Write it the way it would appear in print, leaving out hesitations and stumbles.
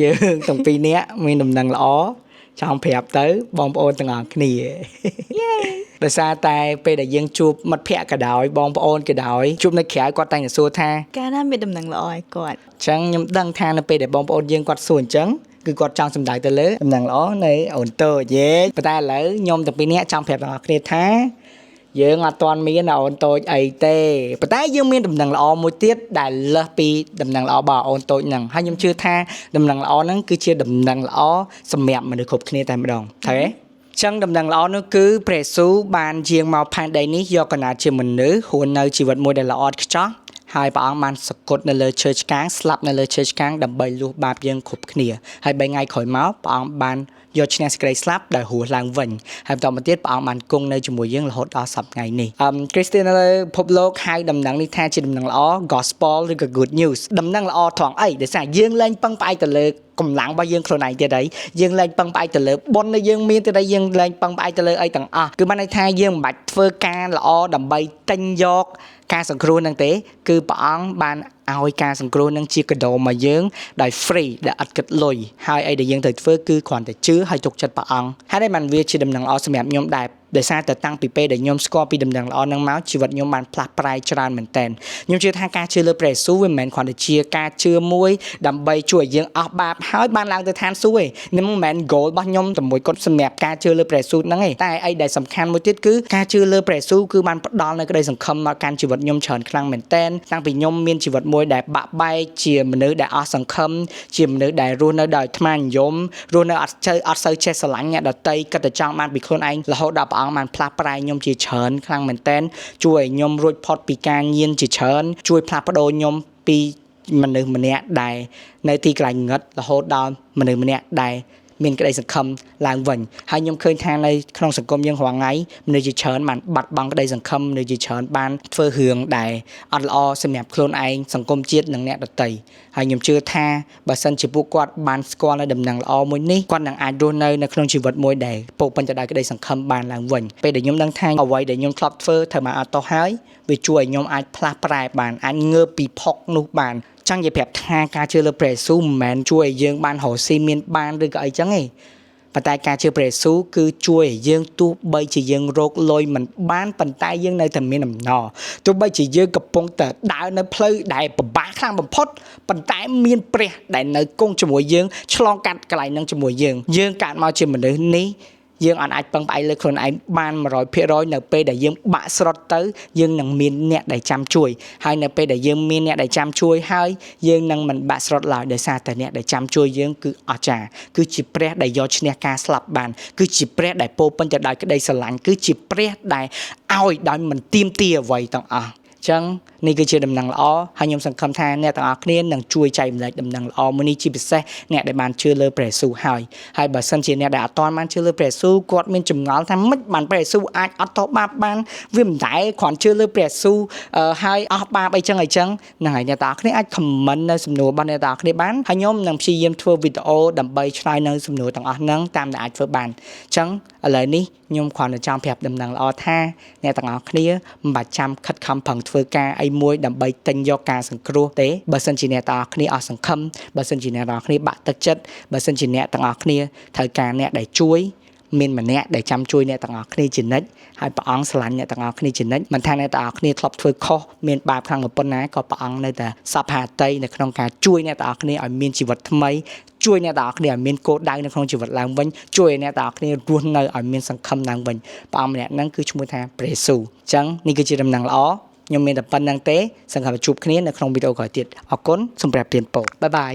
យើងទាំងពីរនាក់មានដំណឹងល្អចង់ប្រាប់ទៅបងប្អូនទាំងអស់គ្នាដោយសារតែពេលដែលយើងជួបមិត្តភ័ក្តិក៏ដោយបងប្អូនក៏ដោយជួបនៅក្រៅគាត់តែងតែសួរថាកាលណាមានដំណឹងល្អឲ្យគាត់ អញ្ចឹងខ្ញុំដឹងថានៅពេលដែលបងប្អូនយើងគាត់សួរអញ្ចឹងគឺគាត់ចង់សំដៅទៅលើដំណឹងល្អនៃអូនតូចយេប៉ុន្តែឥឡូវខ្ញុំទាំងពីរនាក់ចង់ប្រាប់ទាំងអស់គ្នាថាយើងអត់ទាន់មានអូនតូចអីទេប៉ុន្តែយើងមានដំណឹងល្អមួយទៀតដែលលើសពីដំណឹងល្អរបស់អូនតូចហ្នឹងហើយខ្ញុំជឿថាដំណឹងល្អហ្នឹងគឺជាដំណឹងល្អសម្រាប់មនុស្សគ្រប់គ្នាតែម្ដងឃើញទេចឹងដំណឹងល្អនោះគឺព្រះយេស៊ូវបានយាងមកផែនដីនេះយកកណ្ដាលជាមនុស្សរស់នៅជីវិតមួយដែលល្អឥតខ្ចោះហើយព្រះអង្គបានសគត់នៅលើឈើឆ្កាងស្លាប់នៅលើឈើឆ្កាងដើម្បីលួសបាបយើងគ្រប់គ្នាហើយ3ថ្ងៃក្រោយមកព្រះអង្គបានយកឈ្នះសេចក្តីស្លាប់ដោយរស់ឡើងវិញហើយបន្តមកទៀតព្រះអង្គបានគង់នៅជាមួយយើងរហូតដល់សប្តាហ៍ថ្ងៃនេះគ្រីស្ទាននៅលើពិភពលោកហៅដំណឹងនេះថាជាដំណឹងល្អ Gospel ឬក៏ Good News ដំណឹងល្អត្រង់អីដោយសារយើងលែងពឹងផ្អែកទៅលើកម្លាំងរបស់យើងខ្លួនឯងទៀតហើយយើងលែងពឹងផ្អែកទៅលើបុណ្យដែលយើងមានទៀតហើយយើងលែងពឹងផ្អែកទៅលើអីទាំងអស់គឺបានន័យថាយើងមិនបាច់ធ្វើការល្អដើម្បីទិញយកការសង្គ្រោះនឹងទេគឺព្រះអង្គបានឲ្យការសង្គ្រោះនឹងជាកាដូមកយើងដោយ free ដែលអត់គិតលុយហើយអីដែលយើងត្រូវធ្វើគឺគ្រាន់តែជឿហើយទុកចិត្តព្រះអង្គហើយដែលបានវាជាដំណឹងល្អសម្រាប់ខ្ញុំដែរដោយសារតែតាំងពីពេលដែលខ្ញុំស្គាល់ពីដំណឹងល្អនឹងមកជីវិតខ្ញុំបានផ្លាស់ប្រែច្រើនមែនទែនខ្ញុំជឿថាការជឿលើព្រះយេស៊ូវវាមិនមែនគ្រាន់តែជាការជឿមួយដើម្បីជួយឲ្យយើងអស់បាបហើយបានឡើងទៅឋានសួគ៌ទេនេះមិនមែន goal របស់ខ្ញុំតែមួយគត់សម្រាប់ការជឿលើព្រះយេស៊ូវហ្នឹងទេតែអីដែលសំខាន់មួយទៀតគឺការជឿលើព្រះយេស៊ូវគឺបានផ្ដល់នូវក្តីសង្ឃឹមមកកាន់ជីវិតខ្ញុំច្រើនខ្លាំងមែនទែនតាំងពីខ្ញុំមានជីវិតមួយដែលបាក់បែកជាមនុស្សដែលអស់សង្ឃឹមជាមនុស្សដែលរស់នៅដោយអាត្មានិយមរស់នៅអត់សូវចេះស្រឡាញ់អ្នកដទៃគិតតែចង់បានពីខ្លួនឯងរហូតដល់ព្រះអង្គបានផ្លាស់ប្រែខ្ញុំជាច្រើនខ្លាំងមែនទែនជួយឲ្យខ្ញុំរួចផុតពីការញៀនជាច្រើនជួយផ្លាស់ប្ដូរខ្ញុំពីមនុស្សម្នាក់ដែលនៅទីកន្លែងងឹតរហូតដល់មនុស្សម្នាក់ដែលមានក្តីសង្ឃឹមឡើងវិញហើយខ្ញុំឃើញថានៅក្នុងសង្គមយើងរាល់ថ្ងៃមនុស្សជាច្រើនបានបាត់បង់ក្តីសង្ឃឹមមនុស្សជាច្រើនបានធ្វើរឿងដែលអត់ល្អសម្រាប់ខ្លួនឯងសង្គមជាតិនិងអ្នកដទៃហើយខ្ញុំជឿថាបើសិនជាពួកគាត់បានស្គាល់នៅដំណឹងល្អមួយនេះគាត់នឹងអាចរស់នៅក្នុងជីវិតមួយដែលពោរពេញទៅដោយក្តីសង្ឃឹមបានឡើងវិញពេលដែលខ្ញុំដឹងថាអ្វីដែលខ្ញុំធ្លាប់ធ្វើត្រូវបានអត់ទោសហើយវាជួយឲ្យខ្ញុំអាចផ្លាស់ប្រែបានអាចងើបពីផុកនោះបានចង់និយាយប្រាប់ថាការជឿលើព្រះយេស៊ូវមិនមែនជួយឲ្យយើងបានរកស៊ីមានបានឬក៏អីចឹងទេប៉ុន្តែការជឿព្រះយេស៊ូវគឺជួយឲ្យយើងទោះបីជាយើងរកលុយមិនបានប៉ុន្តែយើងនៅតែមានអំណរទោះបីជាយើងកំពុងតែដើរនៅផ្លូវដែលពិបាកខ្លាំងបំផុតប៉ុន្តែមានព្រះដែលនៅគង់ជាមួយយើងឆ្លងកាត់កន្លែងហ្នឹងជាមួយយើងកើតមកជាមនុស្សនេះយើងអាចពឹងផ្អែកលើខ្លួនឯងបាន 100% នៅពេលដែលយើងបាក់ស្រុតទៅយើងនឹងមានអ្នកដែលចាំជួយហើយនៅពេលដែលយើងមានអ្នកដែលចាំជួយហើយយើងនឹងមិនបាក់ស្រុតឡើយដោយសារតែអ្នកដែលចាំជួយយើងគឺអស្ចារ្យគឺជាព្រះដែលយកឈ្នះការស្លាប់បានគឺជាព្រះដែលពោរពេញទៅដោយក្តីស្រឡាញ់គឺជាព្រះដែលឲ្យដោយមិនទាមទារអ្វីទាំងអស់ចឹងនេះគឺជាដំណឹងល្អហើយខ្ញុំសង្ឃឹមថាអ្នកទាំងអស់គ្នានឹងជួយចែកម្លែកដំណឹងល្អមួយនេះជាពិសេសអ្នកដែលបានជឿលើព្រះយេស៊ូវហើយបើសិនជាអ្នកដែលអត់ទាន់បានជឿលើព្រះយេស៊ូវគាត់មានចម្ងល់ថាមិនបានព្រះយេស៊ូវអាចអត់ទោសបាបបានវាមិនដែរគ្រាន់ជឿលើព្រះយេស៊ូវហើយអស់បាបអីចឹងហ្នឹងហើយអ្នកទាំងអស់គ្នាអាច comment នៅសំណួររបស់អ្នកទាំងអស់គ្នាបានហើយខ្ញុំនឹងព្យាយាមធ្វើវីដេអូដើម្បីឆ្លើយនៅសំណួរទាំងអស់ហ្នឹងតាមដែលអាចធ្វើបានចឹងឥឡូវនេះខ្ញុំគ្រាន់តែចង់ប្រាប់ដំណឹងល្អថាអ្នកទាំងអស់គ្នាមិនបាច់ចាំខិតខំប្រឹងធ្វើការអីមួយដើម្បីទិញយកការសង្គ្រោះទេបើសិនជាអ្នកទាំងអស់គ្នាអស់សង្ឃឹមបើសិនជាអ្នកទាំងអស់គ្នាបាក់ទឹកចិត្តបើសិនជាអ្នកទាំងអស់គ្នាត្រូវការអ្នកដែលជួយមានម្នាក់ដែលចាំជួយអ្នកទាំងអស់គ្នាជានិច្ចហើយព្រះអង្គស្រឡាញ់អ្នកទាំងអស់គ្នាជានិច្ចមិនថាអ្នកទាំងអស់គ្នាធ្លាប់ធ្វើខុសមានបាបខ្លាំងប៉ុណ្ណាក៏ព្រះអង្គនៅតែសប្បាយតីនៅក្នុងការជួយអ្នកទាំងអស់គ្នាឲ្យមានជីវិតថ្មីជួយអ្នកទាំងអស់គ្នាឲ្យមានគោលដៅនៅក្នុងជីវិតឡើងវិញជួយអ្នកទាំងអស់គ្នារស់នៅឲ្យមានសង្ឃឹមឡើងវិញព្រះអង្គម្នាក់ហ្នឹងគឺឈ្មោះថាព្រះយេស៊ូវអញ្ចឹងនេះគឺជាដំណឹងល្អខ្ញុំមានតែប៉ុណ្្នឹងទេសង្ឃឹមជួបគ្នានៅក្នុងវីដេអូក្រោយទៀតអរគុណសូមប្រែប្រៀនពរបាយបាយ